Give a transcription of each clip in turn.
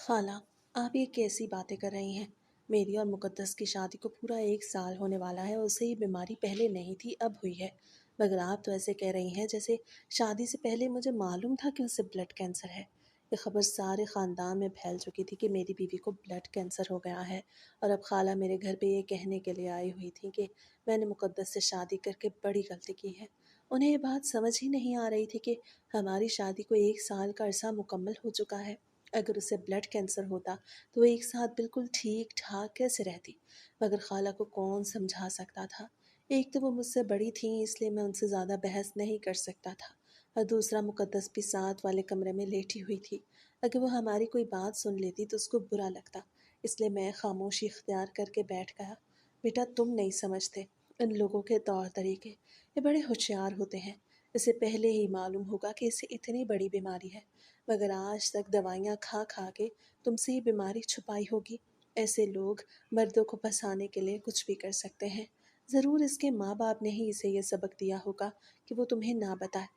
खाला, आप ये कैसी बातें कर रही हैं? मेरी और मुक़द्दस की शादी को पूरा 1 साल होने वाला है और उसे ये बीमारी पहले नहीं थी, अब हुई है। मगर आप तो ऐसे कह रही हैं जैसे शादी से पहले मुझे मालूम था कि उसे ब्लड कैंसर है। ये खबर सारे ख़ानदान में फैल चुकी थी कि मेरी बीवी को ब्लड कैंसर हो गया है और अब खाला मेरे घर पे ये कहने के लिए आई हुई थी कि मैंने मुक़द्दस से शादी करके बड़ी गलती की है। उन्हें ये बात समझ ही नहीं आ रही थी कि हमारी शादी को 1 साल का अरसा मुकम्मल हो चुका है। अगर उसे ब्लड कैंसर होता तो वो एक साथ बिल्कुल ठीक ठाक कैसे रहती। मगर खाला को कौन समझा सकता था। एक तो वो मुझसे बड़ी थी इसलिए मैं उनसे ज़्यादा बहस नहीं कर सकता था, और दूसरा मुकद्दस भी साथ वाले कमरे में लेटी हुई थी। अगर वो हमारी कोई बात सुन लेती तो उसको बुरा लगता, इसलिए मैं खामोशी इख्तियार करके बैठ गया। बेटा, तुम नहीं समझते, इन लोगों के तौर तरीके, ये बड़े होशियार होते हैं। इसे पहले ही मालूम होगा कि इसे इतनी बड़ी बीमारी है, मगर आज तक दवाइयाँ खा खा के तुमसे ये बीमारी छुपाई होगी। ऐसे लोग मर्दों को फंसाने के लिए कुछ भी कर सकते हैं। ज़रूर इसके माँ बाप ने ही इसे ये सबक दिया होगा कि वो तुम्हें ना बताए।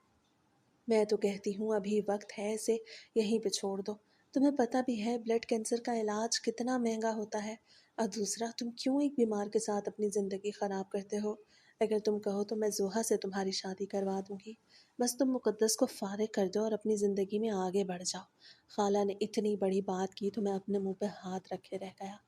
मैं तो कहती हूँ अभी वक्त है, इसे यहीं पे छोड़ दो। तुम्हें पता भी है ब्लड कैंसर का इलाज कितना महंगा होता है, और दूसरा तुम क्यों एक बीमार के साथ अपनी ज़िंदगी ख़राब करते हो। अगर तुम कहो तो मैं जोहा से तुम्हारी शादी करवा दूंगी। बस तुम मुकद्दस को फारिग कर दो और अपनी ज़िंदगी में आगे बढ़ जाओ। खाला ने इतनी बड़ी बात की तो मैं अपने मुंह पे हाथ रखे रह गया।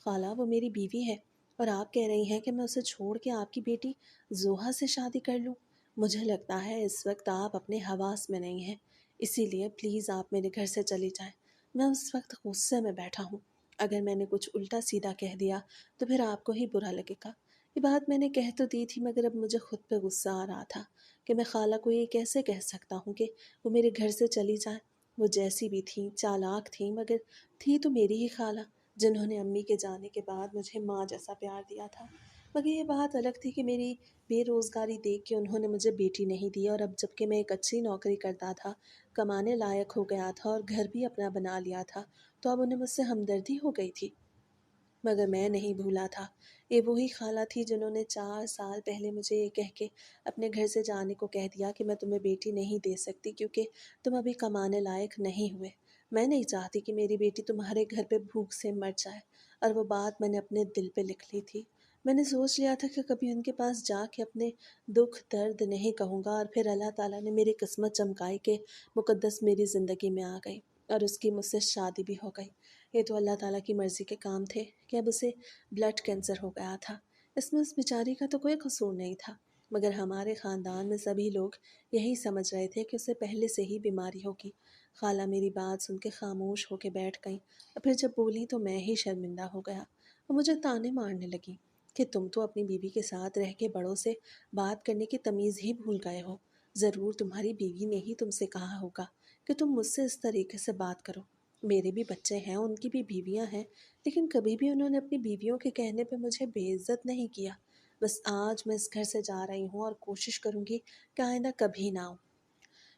खाला, वो मेरी बीवी है और आप कह रही हैं कि मैं उसे छोड़ के आपकी बेटी जोहा से शादी कर लूं। मुझे लगता है इस वक्त आप अपने हवास में नहीं हैं, इसीलिए प्लीज़ आप मेरे घर से चली जाएं। मैं उस वक्त गुस्से में बैठा हूँ। अगर मैंने कुछ उल्टा सीधा कह दिया तो फिर आपको ही बुरा लगेगा। ये बात मैंने कह तो दी थी, मगर अब मुझे खुद पे गुस्सा आ रहा था कि मैं खाला को ये कैसे कह सकता हूँ कि वो मेरे घर से चली जाए। वो जैसी भी थी, चालाक थी, मगर थी तो मेरी ही खाला, जिन्होंने अम्मी के जाने के बाद मुझे माँ जैसा प्यार दिया था। मगर ये बात अलग थी कि मेरी बेरोज़गारी देख के उन्होंने मुझे बेटी नहीं दी, और अब जबकि मैं एक अच्छी नौकरी करता था, कमाने लायक हो गया था और घर भी अपना बना लिया था, तो अब उन्हें मुझसे हमदर्दी हो गई थी। मगर मैं नहीं भूला था, ये वही खाला थी जिन्होंने 4 साल पहले मुझे ये कह के अपने घर से जाने को कह दिया कि मैं तुम्हें बेटी नहीं दे सकती क्योंकि तुम अभी कमाने लायक नहीं हुए। मैं नहीं चाहती कि मेरी बेटी तुम्हारे घर पे भूख से मर जाए, और वो बात मैंने अपने दिल पे लिख ली थी। मैंने सोच लिया था कि कभी उनके पास जाके अपने दुख दर्द नहीं कहूँगा, और फिर अल्लाह ताला ने मेरी किस्मत चमकाई कि मुकद्दस मेरी ज़िंदगी में आ गई और उसकी मुझसे शादी भी हो गई। ये तो अल्लाह ताला की मर्ज़ी के काम थे कि अब उसे ब्लड कैंसर हो गया था। इसमें उस बेचारी का तो कोई कसूर नहीं था, मगर हमारे ख़ानदान में सभी लोग यही समझ रहे थे कि उसे पहले से ही बीमारी होगी। खाला मेरी बात सुन के खामोश होके बैठ गईं, और फिर जब बोली तो मैं ही शर्मिंदा हो गया। वो मुझे ताने मारने लगी कि तुम तो अपनी बीवी के साथ रह के बड़ों से बात करने की तमीज़ ही भूल गए हो। ज़रूर तुम्हारी बीवी ने ही तुमसे कहा होगा कि तुम मुझसे इस तरीके से बात करो। मेरे भी बच्चे हैं, उनकी भी बीवियां हैं, लेकिन कभी भी उन्होंने अपनी बीवियों के कहने पे मुझे बेइज्जत नहीं किया। बस आज मैं इस घर से जा रही हूँ और कोशिश करूँगी कि आइंदा कभी ना आऊँ,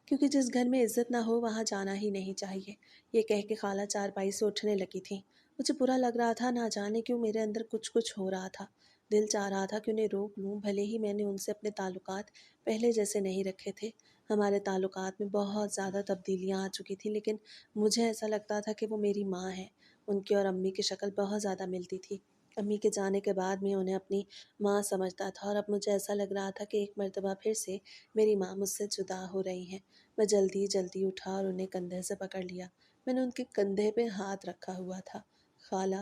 क्योंकि जिस घर में इज्जत ना हो वहाँ जाना ही नहीं चाहिए। ये कह के खाला चारपाई से उठने लगी थी। मुझे बुरा लग रहा था, ना जाने क्यों मेरे अंदर कुछ कुछ हो रहा था। दिल चाह रहा था कि उन्हें रोक लूँ, भले ही मैंने उनसे अपने ताल्लुकात पहले जैसे नहीं रखे थे। हमारे ताल्लुकात में बहुत ज़्यादा तब्दीलियाँ आ चुकी थी, लेकिन मुझे ऐसा लगता था कि वो मेरी माँ है। उनकी और अम्मी की शक्ल बहुत ज़्यादा मिलती थी। अम्मी के जाने के बाद मैं उन्हें अपनी माँ समझता था, और अब मुझे ऐसा लग रहा था कि एक मर्तबा फिर से मेरी माँ मुझसे जुदा हो रही हैं। मैं जल्दी जल्दी उठा और उन्हें कंधे से पकड़ लिया। मैंने उनके कंधे पे हाथ रखा हुआ था। खाला,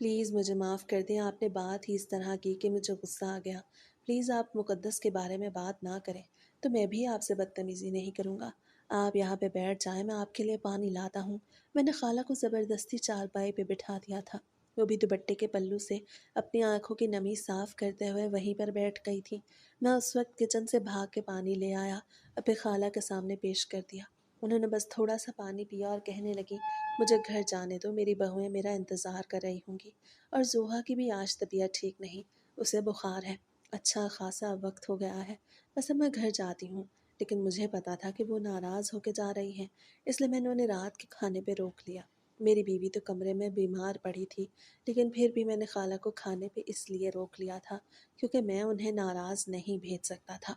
प्लीज़ मुझे माफ़ कर दें, आपने बात ही इस तरह की कि मुझे गुस्सा आ गया। प्लीज़ आप मुकद्दस के बारे में बात ना करें, तो मैं भी आपसे बदतमीज़ी नहीं करूँगा। आप यहाँ पे बैठ जाएं, मैं आपके लिए पानी लाता हूँ। मैंने खाला को ज़बरदस्ती चारपाई पे बिठा दिया था। वो भी दुपट्टे के पल्लू से अपनी आंखों की नमी साफ़ करते हुए वहीं पर बैठ गई थी। मैं उस वक्त किचन से भाग के पानी ले आया और फिर खाला के सामने पेश कर दिया। उन्होंने बस थोड़ा सा पानी पिया और कहने लगी, मुझे घर जाने दो, मेरी बहुएं मेरा इंतज़ार कर रही होंगी। और जोहा की भी आज तबीयत ठीक नहीं, उसे बुखार है। अच्छा खासा वक्त हो गया है, बस अब मैं घर जाती हूँ। लेकिन मुझे पता था कि वो नाराज़ होके जा रही हैं, इसलिए मैंने उन्हें रात के खाने पे रोक लिया। मेरी बीवी तो कमरे में बीमार पड़ी थी, लेकिन फिर भी मैंने खाला को खाने पे इसलिए रोक लिया था क्योंकि मैं उन्हें नाराज़ नहीं भेज सकता था।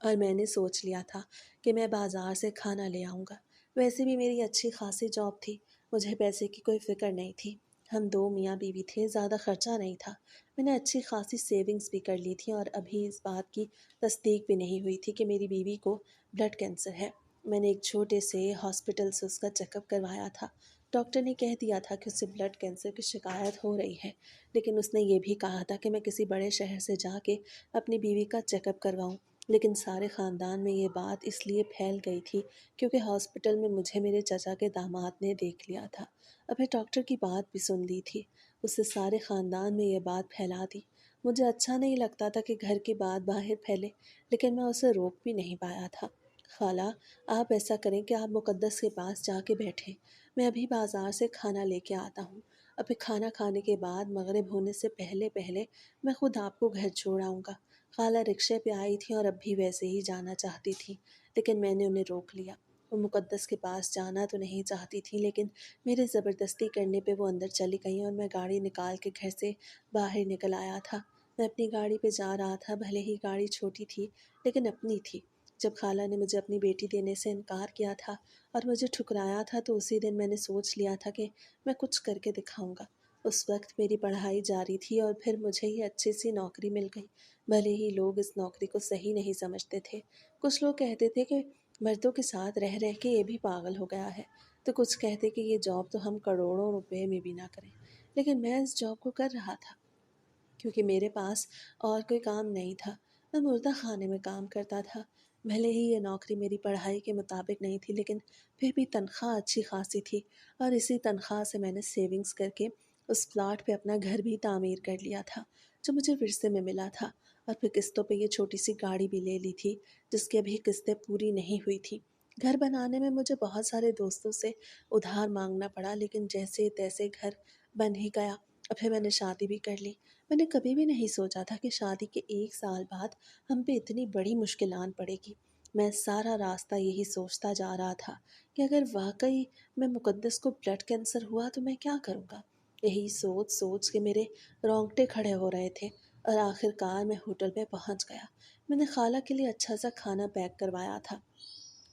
और मैंने सोच लिया था कि मैं बाज़ार से खाना ले आऊँगा। वैसे भी मेरी अच्छी खासी जॉब थी, مجھے پیسے کی کوئی فکر نہیں تھی۔ ہم دو میاں بیوی تھے، زیادہ خرچہ نہیں تھا۔ میں نے اچھی خاصی سیونگز بھی کر لی تھی اور ابھی اس بات کی تصدیق بھی نہیں ہوئی تھی کہ میری بیوی کو بلڈ کینسر ہے۔ میں نے ایک چھوٹے سے ہاسپٹل سے اس کا چیک اپ کروایا تھا۔ ڈاکٹر نے کہہ دیا تھا کہ اسے بلڈ کینسر کی شکایت ہو رہی ہے، لیکن اس نے یہ بھی کہا تھا کہ میں کسی بڑے شہر سے جا کے اپنی بیوی کا چیک اپ کرواؤں۔ لیکن سارے خاندان میں یہ بات اس لیے پھیل گئی تھی کیونکہ ہاسپٹل میں مجھے میرے چچا کے داماد نے دیکھ لیا تھا۔ ابھی ڈاکٹر کی بات بھی سن لی تھی، اس سے سارے خاندان میں یہ بات پھیلا دی۔ مجھے اچھا نہیں لگتا تھا کہ گھر کی بات باہر پھیلے، لیکن میں اسے روک بھی نہیں پایا تھا۔ خالہ، آپ ایسا کریں کہ آپ مقدس کے پاس جا کے بیٹھیں، میں ابھی بازار سے کھانا لے کے آتا ہوں۔ ابھی کھانا کھانے کے بعد مغرب ہونے سے پہلے پہلے میں خود آپ کو گھر چھوڑ آؤں گا۔ خالہ رکشے پہ آئی تھی اور اب بھی ویسے ہی جانا چاہتی تھی، لیکن میں نے انہیں روک لیا۔ وہ مقدس کے پاس جانا تو نہیں چاہتی تھی، لیکن میرے زبردستی کرنے پہ وہ اندر چلی گئیں اور میں گاڑی نکال کے گھر سے باہر نکل آیا تھا۔ میں اپنی گاڑی پہ جا رہا تھا، بھلے ہی گاڑی چھوٹی تھی لیکن اپنی تھی۔ جب خالہ نے مجھے اپنی بیٹی دینے سے انکار کیا تھا اور مجھے ٹھکرایا تھا تو اسی دن میں نے سوچ لیا تھا کہ میں کچھ کر کے دکھاؤں گا۔ اس وقت میری پڑھائی جاری تھی اور پھر مجھے یہ اچھی سی نوکری مل گئی۔ بھلے ہی لوگ اس نوکری کو صحیح نہیں سمجھتے تھے۔ کچھ لوگ کہتے تھے کہ مردوں کے ساتھ رہ رہ کے یہ بھی پاگل ہو گیا ہے، تو کچھ کہتے کہ یہ جاب تو ہم کروڑوں روپے میں بھی نہ کریں۔ لیکن میں اس جاب کو کر رہا تھا کیونکہ میرے پاس اور کوئی کام نہیں تھا۔ میں مردہ خانے میں کام کرتا تھا۔ بھلے ہی یہ نوکری میری پڑھائی کے مطابق نہیں تھی، لیکن پھر بھی تنخواہ اچھی خاصی تھی اور اسی تنخواہ سے میں نے سیونگز کر کے اس پلاٹ پہ اپنا گھر بھی تعمیر کر لیا تھا جو مجھے ورثے میں ملا تھا، اور پھر قسطوں پہ یہ چھوٹی سی گاڑی بھی لے لی تھی جس کی ابھی قسطیں پوری نہیں ہوئی تھی۔ گھر بنانے میں مجھے بہت سارے دوستوں سے ادھار مانگنا پڑا، لیکن جیسے تیسے گھر بن ہی گیا اور پھر میں نے شادی بھی کر لی۔ میں نے کبھی بھی نہیں سوچا تھا کہ شادی کے 1 سال بعد ہم پہ اتنی بڑی مشکل آن پڑے گی۔ میں سارا راستہ یہی سوچتا جا رہا تھا کہ اگر واقعی میں مقدس کو بلڈ کینسر ہوا تو میں کیا کروں گا۔ یہی سوچ سوچ کے میرے رونگٹے کھڑے ہو رہے تھے اور آخر کار میں ہوٹل میں پہنچ گیا۔ میں نے خالہ کے لیے اچھا سا کھانا پیک کروایا تھا۔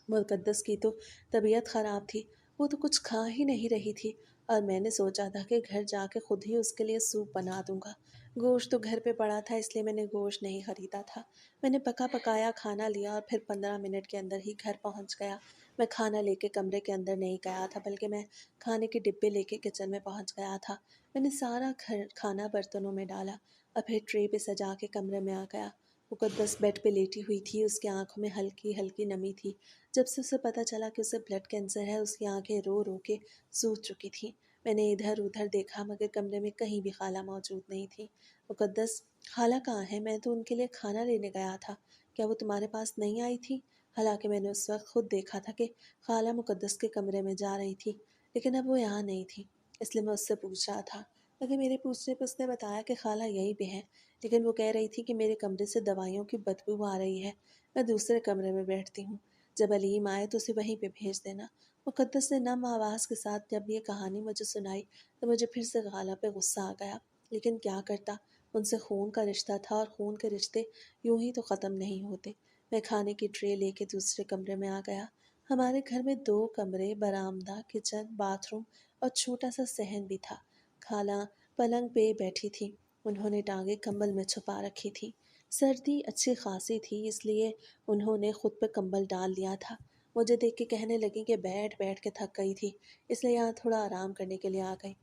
مقدس کی تو طبیعت خراب تھی، وہ تو کچھ کھا ہی نہیں رہی تھی، اور میں نے سوچا تھا کہ گھر جا کے خود ہی اس کے لیے سوپ بنا دوں گا۔ گوشت تو گھر پہ پڑا تھا، اس لیے میں نے گوشت نہیں خریدا تھا۔ میں نے پکا پکایا کھانا لیا اور پھر 15 منٹ کے اندر ہی گھر پہنچ گیا۔ میں کھانا لے کے کمرے کے اندر نہیں گیا تھا، بلکہ میں کھانے کے ڈبے لے کے کچن میں پہنچ گیا تھا۔ میں نے سارا کھانا برتنوں میں ڈالا اور پھر ٹرے پہ سجا کے کمرے میں آ گیا۔ مقدس بیڈ پہ لیٹی ہوئی تھی، اس کی آنکھوں میں ہلکی ہلکی نمی تھی۔ جب سے اسے پتہ چلا کہ اسے بلڈ کینسر ہے، اس کی آنکھیں رو رو کے سوج چکی تھیں۔ میں نے ادھر ادھر دیکھا مگر کمرے میں کہیں بھی خالہ موجود نہیں تھی۔ مقدس، خالہ کہاں ہے؟ میں تو ان کے لیے کھانا لینے گیا تھا، کیا وہ تمہارے پاس نہیں آئی تھی؟ حالانکہ میں نے اس وقت خود دیکھا تھا کہ خالہ مقدس کے کمرے میں جا رہی تھی، لیکن اب وہ یہاں نہیں تھی، اس لیے میں اس سے پوچھ رہا تھا۔ مگر میرے پوچھنے پہ اس نے بتایا کہ خالہ یہیں پہ ہیں، لیکن وہ کہہ رہی تھی کہ میرے کمرے سے دوائیوں کی بدبو آ رہی ہے، میں دوسرے کمرے میں بیٹھتی ہوں، جب علیم آئے تو اسے وہیں پہ بھیج دینا۔ مقدس نے نم آواز کے ساتھ جب یہ کہانی مجھے سنائی تو مجھے پھر سے خالہ پہ غصہ آ گیا، لیکن کیا کرتا، ان سے خون کا رشتہ تھا اور خون کے رشتے یوں ہی تو ختم نہیں ہوتے۔ میں کھانے کی ٹرے لے کے دوسرے کمرے میں آ گیا۔ ہمارے گھر میں 2 کمرے، برآمدہ، کچن، باتھ روم اور چھوٹا سا صحن بھی تھا۔ خالہ پلنگ پہ بیٹھی تھی، انہوں نے ٹانگیں کمبل میں چھپا رکھی تھی۔ سردی اچھی خاصی تھی، اس لیے انہوں نے خود پہ کمبل ڈال لیا تھا۔ مجھے دیکھ کے کہنے لگی کہ بیٹھ بیٹھ کے تھک گئی تھی، اس لیے یہاں تھوڑا آرام کرنے کے لیے آ گئی۔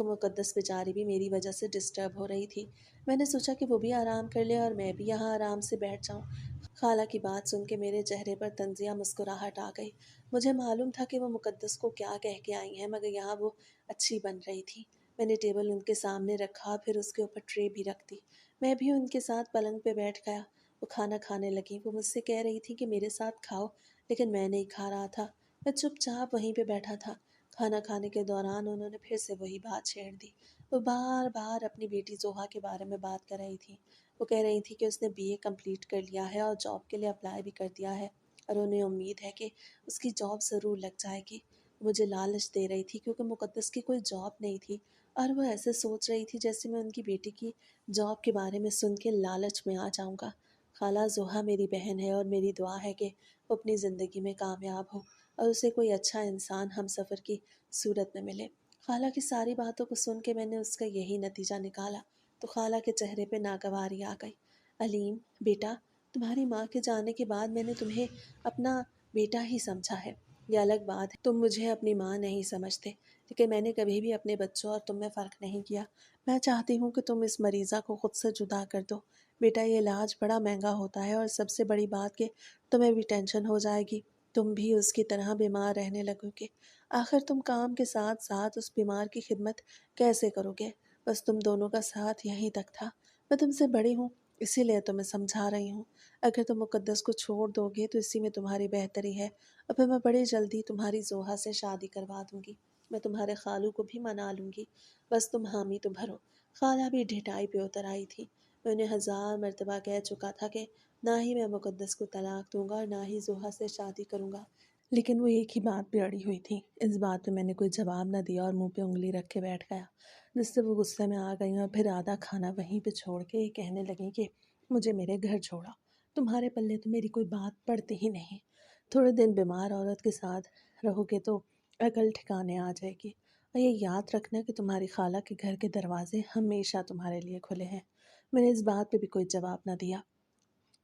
مقدس بیچاری بھی میری وجہ سے ڈسٹرب ہو رہی تھی۔ میں نے سوچا کہ وہ بھی آرام کر لے اور میں بھی یہاں آرام سے بیٹھ جاؤں۔ خالہ کی بات سن کے میرے چہرے پر طنزیہ مسکراہٹ آ گئی۔ مجھے معلوم تھا کہ وہ مقدس کو کیا کہہ کے آئی ہیں، مگر یہاں وہ اچھی بن رہی تھی۔ میں نے ٹیبل ان کے سامنے رکھا، پھر اس کے اوپر ٹرے بھی رکھ دی۔ میں بھی ان کے ساتھ پلنگ پہ بیٹھ گیا۔ وہ کھانا کھانے لگیں۔ وہ مجھ سے کہہ رہی تھی کہ میرے ساتھ کھاؤ، لیکن میں نہیں کھا رہا تھا، میں چپ چاپ وہیں پہ بیٹھا تھا۔ کھانا کھانے کے دوران انہوں نے پھر سے وہی بات چھیڑ دی۔ وہ بار بار اپنی بیٹی زوہا کے بارے میں بات کر رہی تھی۔ وہ کہہ رہی تھی کہ اس نے BA کمپلیٹ کر لیا ہے اور جاب کے لیے اپلائی بھی کر دیا ہے اور انہیں امید ہے کہ اس کی جاب ضرور لگ جائے گی۔ مجھے لالچ دے رہی تھی کیونکہ مقدس کی کوئی جاب نہیں تھی، اور وہ ایسے سوچ رہی تھی جیسے میں ان کی بیٹی کی جاب کے بارے میں سن کے لالچ میں آ جاؤں گا۔ خالہ، زوہا میری بہن ہے اور میری دعا ہے کہ وہ اپنی زندگی میں کامیاب ہو اور उसे कोई अच्छा इंसान हम सफ़र की सूरत में मिले। खाला की सारी बातों को सुन के मैंने उसका यही नतीजा निकाला तो खाला के चेहरे पे नागवारी आ गई। अलीम बेटा, तुम्हारी माँ के जाने के बाद मैंने तुम्हें अपना बेटा ही समझा है। यह अलग बात है तुम मुझे अपनी माँ नहीं समझते, लेकिन मैंने कभी भी अपने बच्चों और तुम में फ़र्क नहीं किया। मैं चाहती हूँ कि तुम इस मरीज़ा को खुद से जुदा कर दो। बेटा ये इलाज बड़ा महंगा होता है और सबसे बड़ी बात कि तुम्हें भी टेंशन हो जाएगी, तुम भी उसकी तरह बीमार रहने लगोगे। आखिर तुम काम के साथ साथ उस बीमार की खिदमत कैसे करोगे? बस तुम दोनों का साथ यहीं तक था। मैं तुमसे बड़ी हूँ, इसीलिए तुम्हें समझा रही हूँ। अगर तुम मुकद्दस को छोड़ दोगे तो इसी में तुम्हारी बेहतरी है, और फिर मैं बड़ी जल्दी तुम्हारी जोहा से शादी करवा दूंगी। मैं तुम्हारे खालू को भी मना लूंगी, बस तुम हामी तो भरो। खाला भी ढिठाई पे उतर आई थी। मैं उन्हें 1000 मरतबा कह चुका था कि ना ही मैं मुकद्दस को तलाक दूंगा और ना ही जोहा से शादी करूंगा, लेकिन वो एक ही बात पे अड़ी हुई थी। इस बात पे मैंने कोई जवाब न दिया और मुंह पे उंगली रख के बैठ गया, जिससे वो गुस्से में आ गई और फिर आधा खाना वहीं पे छोड़ के ये कहने लगी कि मुझे मेरे घर छोड़ा, तुम्हारे पल्ले तो मेरी कोई बात पड़ती ही नहीं। थोड़े दिन बीमार औरत के साथ रहोगे तो अकल ठिकाने आ जाएगी। और ये याद रखना कि तुम्हारी खाला के घर के दरवाजे हमेशा तुम्हारे लिए खुले हैं। मैंने इस बात पे भी कोई जवाब न दिया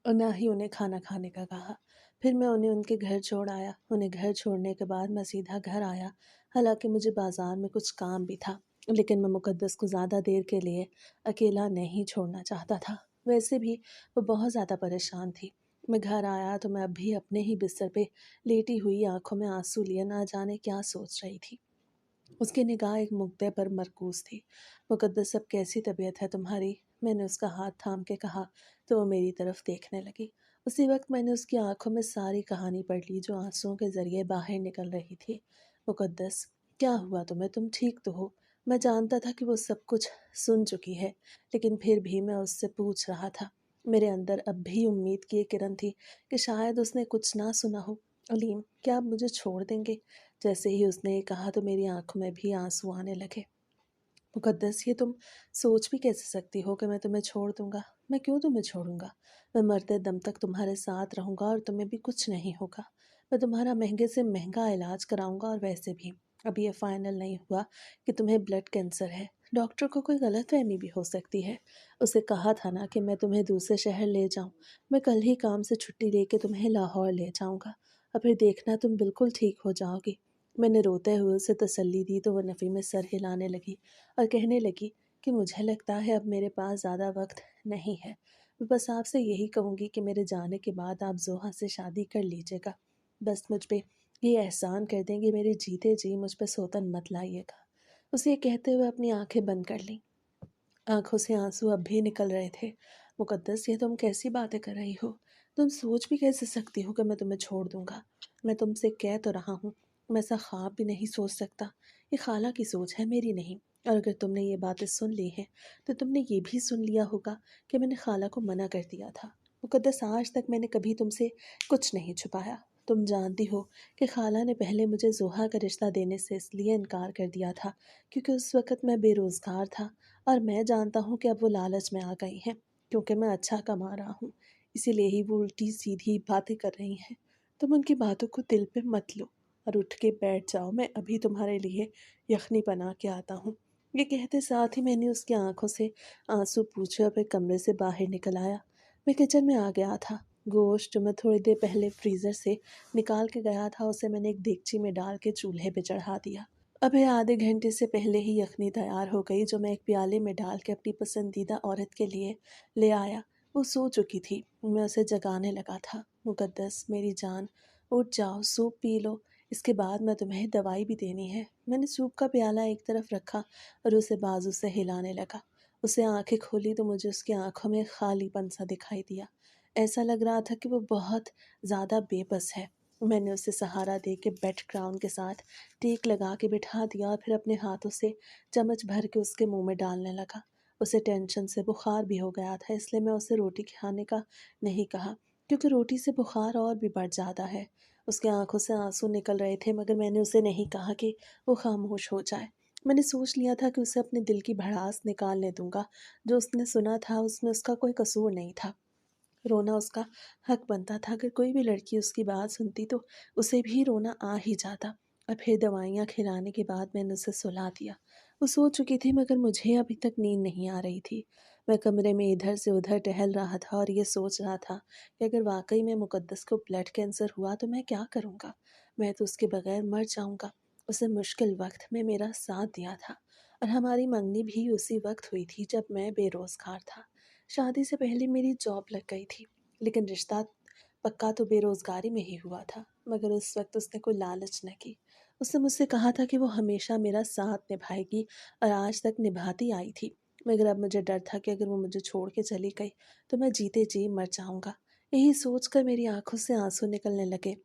और ना ही उन्हें खाना खाने का कहा। फिर मैं उन्हें उनके घर छोड़ आया। उन्हें घर छोड़ने के बाद मैं सीधा घर आया। हालांकि मुझे बाजार में कुछ काम भी था, लेकिन मैं मुकद्दस को ज़्यादा देर के लिए अकेला नहीं छोड़ना चाहता था। वैसे भी वो बहुत ज़्यादा परेशान थी। मैं घर आया तो मैं अभी अपने ही बिस्तर पे लेटी हुई आंखों में आंसू लिए ना जाने क्या सोच रही थी। उसकी निगाह एक मुद्दे पर मरकूज थी। मुकद्दस अब कैसी तबीयत है तुम्हारी? मैंने उसका हाथ थाम के कहा तो वो मेरी तरफ देखने लगी। उसी वक्त मैंने उसकी आंखों में सारी कहानी पढ़ ली जो आंसुओं के जरिए बाहर निकल रही थी। मुकद्दस, क्या हुआ तुम्हें? तुम ठीक तो हो? मैं जानता था कि वो सब कुछ सुन चुकी है, लेकिन फिर भी मैं उससे पूछ रहा था। मेरे अंदर अब भी उम्मीद की एक किरण थी कि शायद उसने कुछ ना सुना हो। अलीम, क्या आप मुझे छोड़ देंगे? जैसे ही उसने ये कहा तो मेरी आंखों में भी आंसू आने लगे। मुकद्दस, ये तुम सोच भी कैसे सकती हो कि मैं तुम्हें छोड़ दूंगा? मैं क्यों तुम्हें छोड़ूंगा? मैं मरते दम तक तुम्हारे साथ रहूंगा और तुम्हें भी कुछ नहीं होगा। मैं तुम्हारा महंगे से महंगा इलाज कराऊंगा, और वैसे भी अभी ये फाइनल नहीं हुआ कि तुम्हें ब्लड कैंसर है। डॉक्टर को कोई गलतफहमी भी हो सकती है। उसे कहा था ना कि मैं तुम्हें दूसरे शहर ले जाऊं। मैं कल ही काम से छुट्टी लेके तुम्हें लाहौर ले जाऊंगा, और फिर देखना तुम बिल्कुल ठीक हो जाओगी। मैंने रोते हुए उसे तसल्ली दी तो वह नफ़ी में सर हिलाने लगी और कहने लगी कि मुझे लगता है अब मेरे पास ज़्यादा वक्त नहीं है। मैं बस आपसे यही कहूँगी कि मेरे जाने के बाद आप जोहा से शादी कर लीजिएगा। बस मुझ पे ये एहसान कर दें कि मेरे जीते जी मुझ पे सोतन मत लाइएगा। उसे ये कहते हुए अपनी आंखें बंद कर लीं। आंखों से आंसू अब भी निकल रहे थे। मुकद्दस, ये तुम कैसी बातें कर रही हो? तुम सोच भी कैसे सकती हो कि मैं तुम्हें छोड़ दूंगा? मैं तुमसे कह तो रहा हूँ, मैं ऐसा ख्वाब भी नहीं सोच सकता। ये खाला की सोच है, मेरी नहीं। और अगर तुमने ये बातें सुन ली हैं तो तुमने ये भी सुन लिया होगा कि मैंने खाला को मना कर दिया था। मुकद्दस, आज तक मैंने कभी तुमसे कुछ नहीं छुपाया। तुम जानती हो कि खाला ने पहले मुझे जोहा का रिश्ता देने से इसलिए इनकार कर दिया था क्योंकि उस वक़्त मैं बेरोज़गार था, और मैं जानता हूँ कि अब वो लालच में आ गई हैं क्योंकि मैं अच्छा कमा रहा हूँ। इसीलिए ही वो उल्टी सीधी बातें कर रही हैं। तुम उनकी बातों को दिल पे मत लो और उठ के बैठ जाओ। मैं अभी तुम्हारे लिए यखनी बना के आता हूँ। ये कहते साथ ही मैंने उसकी आंखों से आंसू पूछे और फिर कमरे से बाहर निकल आया। मैं किचन में आ गया था। गोश्त जो मैं थोड़ी देर पहले फ्रीज़र से निकाल के गया था उसे मैंने एक देगची में डाल के चूल्हे पे चढ़ा दिया। अभी आधे घंटे से पहले ही यखनी तैयार हो गई जो मैं एक प्याले में डाल के अपनी पसंदीदा औरत के लिए ले आया। वो सो चुकी थी। मैं उसे जगाने लगा था। मुकद्दस, मेरी जान, उठ जाओ, सूप पी लो। इसके बाद मैं तुम्हें दवाई भी देनी है। मैंने सूप का प्याला एक तरफ रखा और उसे बाजू से हिलाने लगा। उसे आंखें खोली तो मुझे उसकी आंखों में खालीपन सा दिखाई दिया। ऐसा लग रहा था कि वो बहुत ज़्यादा बेबस है। मैंने उसे सहारा दे के बेड क्राउन के साथ टेक लगा के बिठा दिया और फिर अपने हाथों से चम्मच भर के उसके मुंह में डालने लगा। उसे टेंशन से बुखार भी हो गया था, इसलिए मैं उसे रोटी खाने का नहीं कहा क्योंकि रोटी से बुखार और भी बढ़ जाता है। उसकी आंखों से आंसू निकल रहे थे मगर मैंने उसे नहीं कहा कि वो खामोश हो जाए। मैंने सोच लिया था कि उसे अपने दिल की भड़ास निकालने दूंगा। जो उसने सुना था उसमें उसका कोई कसूर नहीं था। रोना उसका हक बनता था। अगर कोई भी लड़की उसकी बात सुनती तो उसे भी रोना आ ही जाता। और फिर दवाइयाँ खिलाने के बाद मैंने उसे सुला दिया। वो सो चुकी थी मगर मुझे अभी तक नींद नहीं आ रही थी। मैं कमरे में इधर से उधर टहल रहा था और ये सोच रहा था कि अगर वाकई में मुक़द्दस को ब्लड कैंसर हुआ तो मैं क्या करूँगा? मैं तो उसके बगैर मर जाऊँगा। उसने मुश्किल वक्त में मेरा साथ दिया था और हमारी मंगनी भी उसी वक्त हुई थी जब मैं बेरोज़गार था। शादी से पहले मेरी जॉब लग गई थी, लेकिन रिश्ता पक्का तो बेरोज़गारी में ही हुआ था। मगर उस वक्त उसने कोई लालच न की। उसने मुझसे कहा था कि वो हमेशा मेरा साथ निभाएगी और आज तक निभाती आई थी। मगर अब मुझे डर था कि अगर वो मुझे छोड़ के चली गई तो मैं जीते जी मर जाऊँगा। यही सोचकर मेरी आँखों से आँसू निकलने लगे।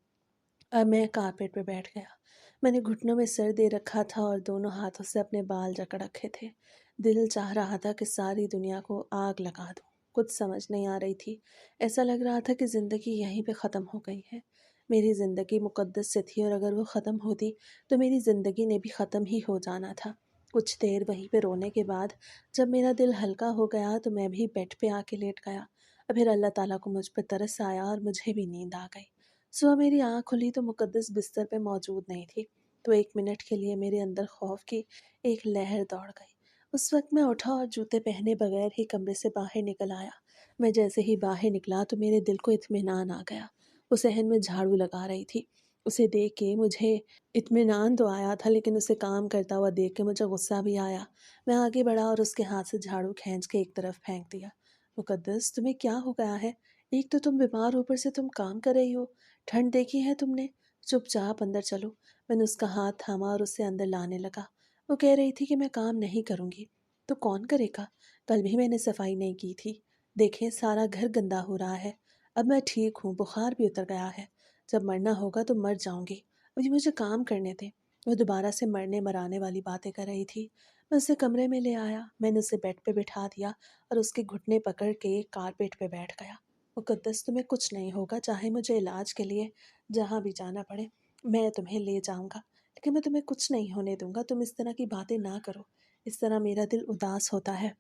अब मैं कारपेट पे बैठ गया। मैंने घुटनों में सिर दे रखा था और दोनों हाथों से अपने बाल जकड़ रखे थे। दिल चाह रहा था कि सारी दुनिया को आग लगा दूँ। कुछ समझ नहीं आ रही थी। ऐसा लग रहा था कि ज़िंदगी यहीं पे ख़त्म हो गई है। मेरी ज़िंदगी मुक़द्दस से थी और अगर वो ख़त्म होती तो मेरी ज़िंदगी ने भी ख़त्म ही हो जाना था। कुछ देर वहीं पे रोने के बाद जब मेरा दिल हल्का हो गया तो मैं भी बेड पे आके लेट गया। और फिर अल्लाह ताला को मुझ पे तरस आया और मुझे भी नींद आ गई। सुबह मेरी आँख खुली तो मुक़द्दस बिस्तर पे मौजूद नहीं थी। तो एक मिनट के लिए मेरे अंदर खौफ की एक लहर दौड़ गई। उस वक्त मैं उठा और जूते पहने बगैर ही कमरे से बाहर निकल आया। मैं जैसे ही बाहर निकला तो मेरे दिल को इत्मीनान आ गया। वो सहन में झाड़ू लगा रही थी। उसे देख के मुझे इत्मीनान तो आया था, लेकिन उसे काम करता हुआ देख के मुझे गुस्सा भी आया। मैं आगे बढ़ा और उसके हाथ से झाड़ू खींच के एक तरफ फेंक दिया। मुक़द्दस, तुम्हें क्या हो गया है? एक तो तुम बीमार, ऊपर से तुम काम कर रही हो। ठंड देखी है तुमने? चुपचाप अंदर चलो। मैंने उसका हाथ थामा और उसे अंदर लाने लगा। वो कह रही थी कि मैं काम नहीं करूँगी। तो कौन करेगा? कल भी मैंने सफाई नहीं की थी। देखें, सारा घर गंदा हो रहा है। अब मैं ठीक हूँ, बुखार भी उतर गया है। जब मरना होगा तो मर जाऊँगी। अभी मुझे काम करने दें। वो दोबारा से मरने मराने वाली बातें कर रही थी। मैं उसे कमरे में ले आया। मैंने उसे बेड पे बिठा दिया और उसके घुटने पकड़ के कारपेट पे बैठ गया। मुक़द्दस, तुम्हें कुछ नहीं होगा, चाहे मुझे इलाज के लिए जहाँ भी जाना पड़े मैं तुम्हें ले जाऊँगा, लेकिन मैं तुम्हें कुछ नहीं होने दूँगा। तुम इस तरह की बातें ना करो। इस तरह मेरा दिल उदास होता है।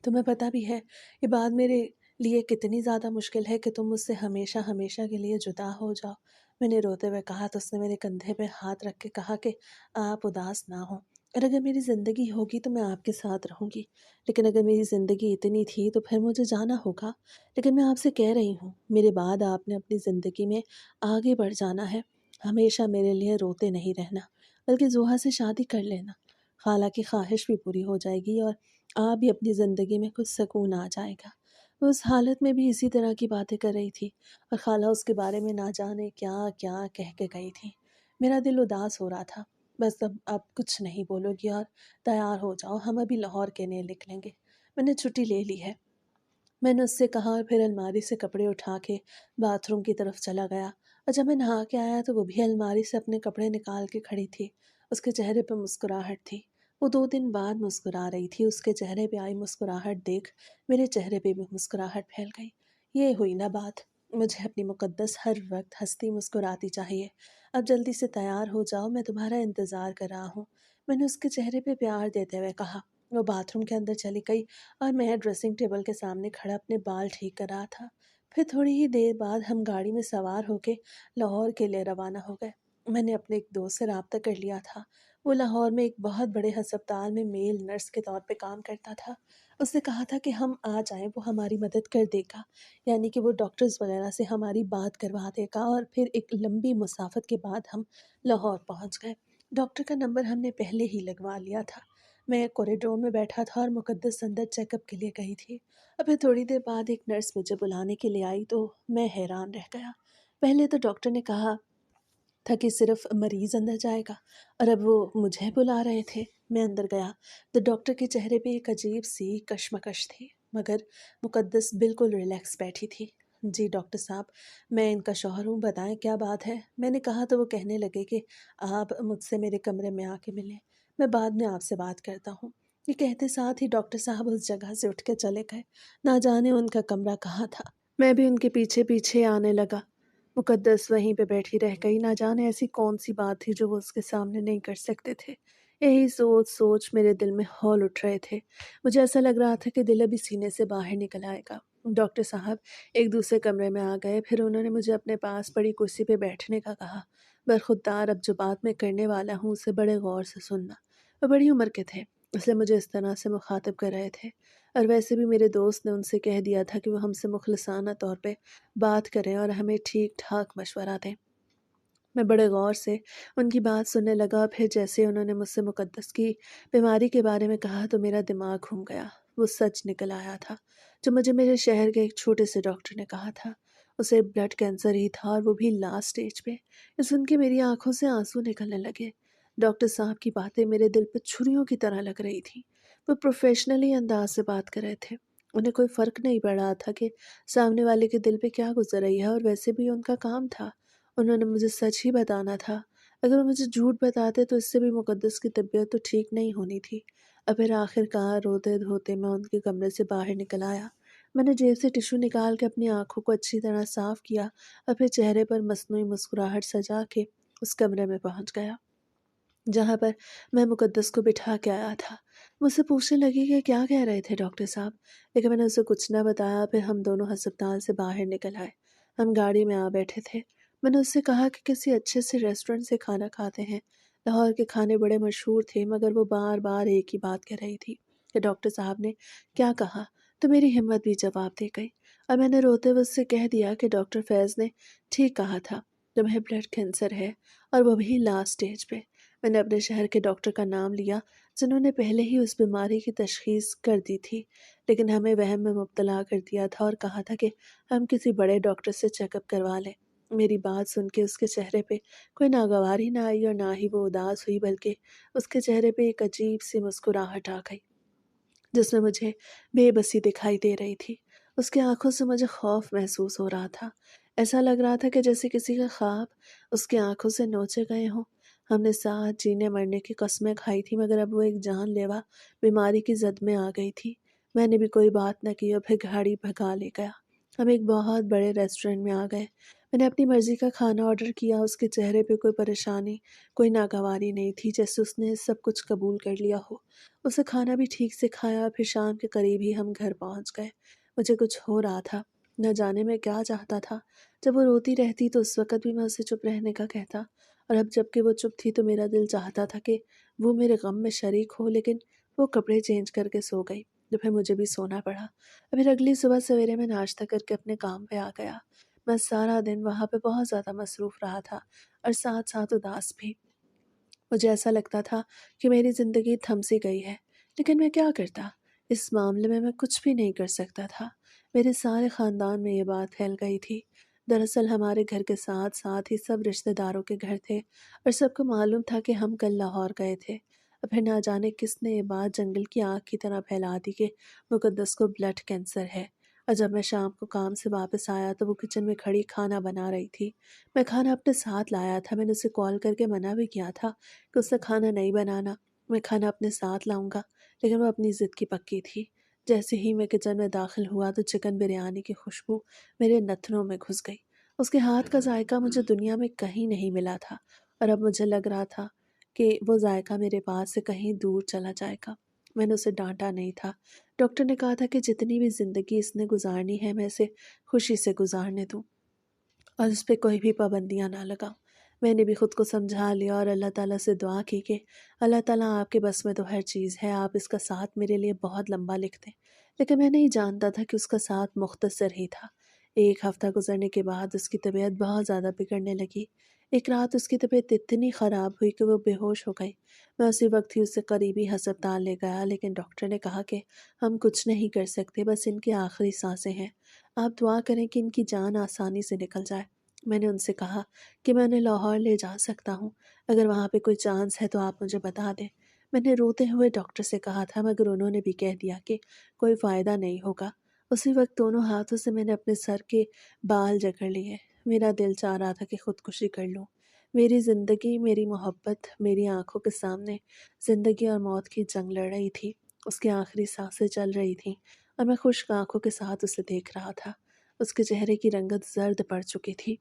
तुम्हें पता भी है ये बात मेरे लिए कितनी ज़्यादा मुश्किल है कि तुम मुझसे हमेशा हमेशा के लिए जुदा हो जाओ। मैंने रोते हुए कहा तो उसने मेरे कंधे पे हाथ रख के कहा कि आप उदास ना हो, और अगर मेरी ज़िंदगी होगी तो मैं आपके साथ रहूँगी। लेकिन अगर मेरी ज़िंदगी इतनी थी तो फिर मुझे जाना होगा। लेकिन मैं आपसे कह रही हूँ, मेरे बाद आपने अपनी ज़िंदगी में आगे बढ़ जाना है। हमेशा मेरे लिए रोते नहीं रहना, बल्कि ज़ुहा से शादी कर लेना। खाला की ख्वाहिश भी पूरी हो जाएगी और आप भी अपनी ज़िंदगी में कुछ सुकून आ जाएगा। वो उस हालत में भी इसी तरह की बातें कर रही थी और खाला उसके बारे में ना जाने क्या-क्या कह के गई थी। मेरा दिल उदास हो रहा था। बस अब कुछ नहीं बोलोगी और तैयार हो जाओ, हम अभी लाहौर के लिए निकलेंगे। मैंने छुट्टी ले ली है। मैंने उससे कहा और फिर अलमारी से कपड़े उठा के बाथरूम की तरफ चला गया। और जब मैं नहा के आया तो वो भी अलमारी से अपने कपड़े निकाल के खड़ी थी। उसके चेहरे पर मुस्कुराहट थी। वो 2 दिन बाद मुस्कुरा रही थी। उसके चेहरे पे आई मुस्कुराहट देख मेरे चेहरे पे भी मुस्कुराहट फैल गई। ये हुई ना बात। मुझे अपनी मुक़द्दस हर वक्त हंसती मुस्कुराती चाहिए। अब जल्दी से तैयार हो जाओ, मैं तुम्हारा इंतज़ार कर रहा हूँ। मैंने उसके चेहरे पे प्यार देते हुए कहा। वो बाथरूम के अंदर चली गई और मैं ड्रेसिंग टेबल के सामने खड़ा अपने बाल ठीक कर रहा था। फिर थोड़ी ही देर बाद हम गाड़ी में सवार होके लाहौर के लिए रवाना हो गए। मैंने अपने एक दोस्त से राब्ता कर लिया था। वो लाहौर में एक बहुत बड़े अस्पताल में मेल नर्स के तौर पे काम करता था। उसने कहा था कि हम आ जाएं, वो हमारी मदद कर देगा। यानी कि वो डॉक्टर्स वगैरह से हमारी बात करवा देगा और फिर एक लंबी मुसाफत के बाद हम लाहौर पहुंच गए। डॉक्टर का नंबर हमने पहले ही लगवा लिया था। मैं कॉरिडोर में बैठा था और मुक़द्दस अंदर चेकअप के लिए गई थी। और फिर थोड़ी देर बाद एक नर्स मुझे बुलाने के लिए आई तो मैं हैरान रह गया। पहले तो डॉक्टर ने कहा था कि सिर्फ मरीज़ अंदर जाएगा और अब वो मुझे बुला रहे थे। मैं अंदर गया तो डॉक्टर के चेहरे पे एक अजीब सी कशमकश थी, मगर मुक़द्दस बिल्कुल रिलैक्स बैठी थी। जी डॉक्टर साहब, मैं इनका शौहर हूँ, बताएं क्या बात है? मैंने कहा तो वो कहने लगे कि आप मुझसे मेरे कमरे में आके मिलें, मैं बाद में आपसे बात करता हूँ। ये कहते साथ ही डॉक्टर साहब उस जगह से उठ के चले गए। ना जाने उनका कमरा कहाँ था। मैं भी उनके पीछे पीछे आने लगा। मुक़द्दस वहीं पे बैठी रह गई। ना जाने ऐसी कौन-सी बात थी जो वो उसके सामने नहीं कर सकते थे। यही सोच-सोच मेरे दिल में हौल उठ रहे थे। मुझे ऐसा लग रहा था कि दिल अभी सीने से बाहर निकल आएगा। डॉक्टर साहब एक दूसरे कमरे में आ गए। फिर उन्होंने मुझे अपने पास पड़ी कुर्सी पे बैठने का कहा। बरखुरदार, अब जो बात मैं करने वाला हूँ उसे बड़े गौर से सुनना। वो बड़ी उम्र के थे, इसलिए मुझे इस तरह से मुखातिब कर रहे थे। और वैसे भी मेरे दोस्त ने उनसे कह दिया था कि वो हमसे मुखलसाना तौर पे बात करें और हमें ठीक ठाक मशवरा दें। मैं बड़े गौर से उनकी बात सुनने लगा। फिर जैसे उन्होंने मुझसे मुक़द्दस की बीमारी के बारे में कहा तो मेरा दिमाग घूम गया। वो सच निकल आया था जो मुझे मेरे शहर के एक छोटे से डॉक्टर ने कहा था। उसे ब्लड कैंसर ही था और वो भी लास्ट स्टेज पे। ये सुन के मेरी आंखों से आंसू निकलने लगे। डॉक्टर साहब की बातें मेरे दिल पर छुरियों की तरह लग रही थी। वो प्रोफेशनली अंदाज से बात कर रहे थे। उन्हें कोई फ़र्क नहीं पड़ रहा था कि सामने वाले के दिल पे क्या गुजर रही है, और वैसे भी उनका काम था। उन्होंने मुझे सच ही बताना था। अगर वो मुझे झूठ बताते तो इससे भी मुक़द्दस की तबीयत तो ठीक नहीं होनी थी। और फिर आखिरकार रोते-धोते मैं उनके कमरे से बाहर निकल आया। मैंने जेब से टिश्यू निकाल के अपनी आँखों को अच्छी तरह साफ़ किया और फिर चेहरे पर मसनूई मुस्कुराहट सजा के उस कमरे में पहुँच गया, जहाँ पर मैं मुक़द्दस को बिठा के आया था। मुझसे पूछने लगी कि क्या कह रहे थे डॉक्टर साहब, लेकिन मैंने उसे कुछ न बताया। फिर हम दोनों अस्पताल से बाहर निकल आए। हम गाड़ी में आ बैठे थे। मैंने उससे कहा कि किसी अच्छे से रेस्टोरेंट से खाना खाते हैं। लाहौर के खाने बड़े मशहूर थे, मगर वो बार-बार एक ही बात कह रही थी कि डॉक्टर साहब ने क्या कहा, तो मेरी हिम्मत भी जवाब दे गई और मैंने रोते हुए उससे कह दिया कि डॉक्टर फैज़ ने ठीक कहा था, तुम्हें ब्लड कैंसर है और वो भी लास्ट स्टेज पे। मैंने अपने शहर के डॉक्टर का नाम लिया जिन्होंने पहले ही उस बीमारी की तशख़ीस कर दी थी, लेकिन हमें वहम में मुब्तला कर दिया था और कहा था कि हम किसी बड़े डॉक्टर से चेकअप करवा लें। मेरी बात सुन के उसके चेहरे पे कोई नागवारी ना आई और ना ही वो उदास हुई, बल्कि उसके चेहरे पे एक अजीब सी मुस्कुराहट आ गई जिसमें मुझे बेबसी दिखाई दे रही थी। उसकी आंखों से मुझे खौफ महसूस हो रहा था। ऐसा लग रहा था कि जैसे किसी का ख्वाब उसकी आंखों से नोचे गए हों। हमने साथ जीने मरने की कस्में खाई थी, मगर अब वो एक जानलेवा बीमारी की जद में आ गई थी। मैंने भी कोई बात न की और फिर गाड़ी भगा ले गया। हम एक बहुत बड़े रेस्टोरेंट में आ गए। मैंने अपनी मर्ज़ी का खाना ऑर्डर किया। उसके चेहरे पे कोई परेशानी, कोई नागवारी नहीं थी, जैसे उसने सब कुछ कबूल कर लिया हो। उसे खाना भी ठीक से खाया। फिर शाम के करीब ही हम घर पहुंच गए। मुझे कुछ हो रहा था, न जाने मैं क्या चाहता था। जब वो रोती रहती तो उस वक़्त भी मैं उसे चुप रहने का कहता, और अब जबकि वो चुप थी तो मेरा दिल चाहता था कि वो मेरे गम में शरीक हो। लेकिन वो कपड़े चेंज करके सो गई, तो फिर मुझे भी सोना पड़ा। और फिर अगली सुबह सवेरे मैं नाश्ता करके अपने काम पे आ गया। मैं सारा दिन वहाँ पे बहुत ज़्यादा मसरूफ़ रहा था और साथ-साथ उदास भी। मुझे ऐसा लगता था कि मेरी ज़िंदगी थम सी गई है, लेकिन मैं क्या करता? इस मामले में मैं कुछ भी नहीं कर सकता था। मेरे सारे ख़ानदान में ये बात फैल गई थी। दरअसल हमारे घर के साथ-साथ ही सब रिश्तेदारों के घर थे और सबको मालूम था कि हम कल लाहौर गए थे। अब फिर ना जाने किसने ये बात जंगल की आग की तरह फैला दी कि मुक़द्दस को ब्लड कैंसर है। और जब मैं शाम को काम से वापस आया तो वो किचन में खड़ी खाना बना रही थी। मैं खाना अपने साथ लाया था। मैंने उसे कॉल करके मना भी किया था कि उससे खाना नहीं बनाना, मैं खाना अपने साथ लाऊँगा, लेकिन वो अपनी ज़िद की पक्की थी। जैसे ही मैं किचन में दाखिल हुआ तो चिकन बिरयानी की खुशबू मेरे नथनों में घुस गई। उसके हाथ का जायका मुझे दुनिया में कहीं नहीं मिला था और अब मुझे लग रहा था कि वो जायका मेरे पास से कहीं दूर चला जाएगा। मैंने उसे डाँटा नहीं था। डॉक्टर ने कहा था कि जितनी भी ज़िंदगी इसने गुज़ारनी है मैं इसे खुशी से गुज़ारने दूँ और उस पे कोई भी पाबंदियाँ ना लगाऊँ। मैंने भी खुद को समझा लिया और अल्लाह ताला से दुआ की कि अल्लाह ताला आपके बस में तो हर चीज़ है, आप इसका साथ मेरे लिए बहुत लंबा लिख दें। लेकिन मैं नहीं जानता था कि उसका साथ मुख्तसर ही था। 1 हफ़्ता गुज़रने के बाद उसकी तबीयत बहुत ज़्यादा बिगड़ने लगी। एक रात उसकी तबीयत इतनी ख़राब हुई कि वो बेहोश हो गई। मैं उसी वक़्त ही उसे करीबी हस्पताल ले गया, लेकिन डॉक्टर ने कहा कि हम कुछ नहीं कर सकते, बस इनकी आखिरी सांसें हैं। आप दुआ करें कि इनकी जान आसानी से निकल जाए। मैंने उनसे कहा कि मैं उन्हें लाहौर ले जा सकता हूँ। अगर वहाँ पे कोई चांस है तो आप मुझे बता दें। मैंने रोते हुए डॉक्टर से कहा था, मगर उन्होंने भी कह दिया कि कोई फ़ायदा नहीं होगा। उसी वक़्त दोनों हाथों से मैंने अपने सर के बाल जकड़ लिए। मेरा दिल चाह रहा था कि खुदकुशी कर लूँ। मेरी ज़िंदगी, मेरी मोहब्बत मेरी आँखों के सामने ज़िंदगी और मौत की जंग लड़ रही थी। उसकी आखिरी साँसें चल रही थीं और मैं खुश्क आँखों के साथ उसे देख रहा था। उसके चेहरे की रंगत ज़र्द पड़ चुकी थी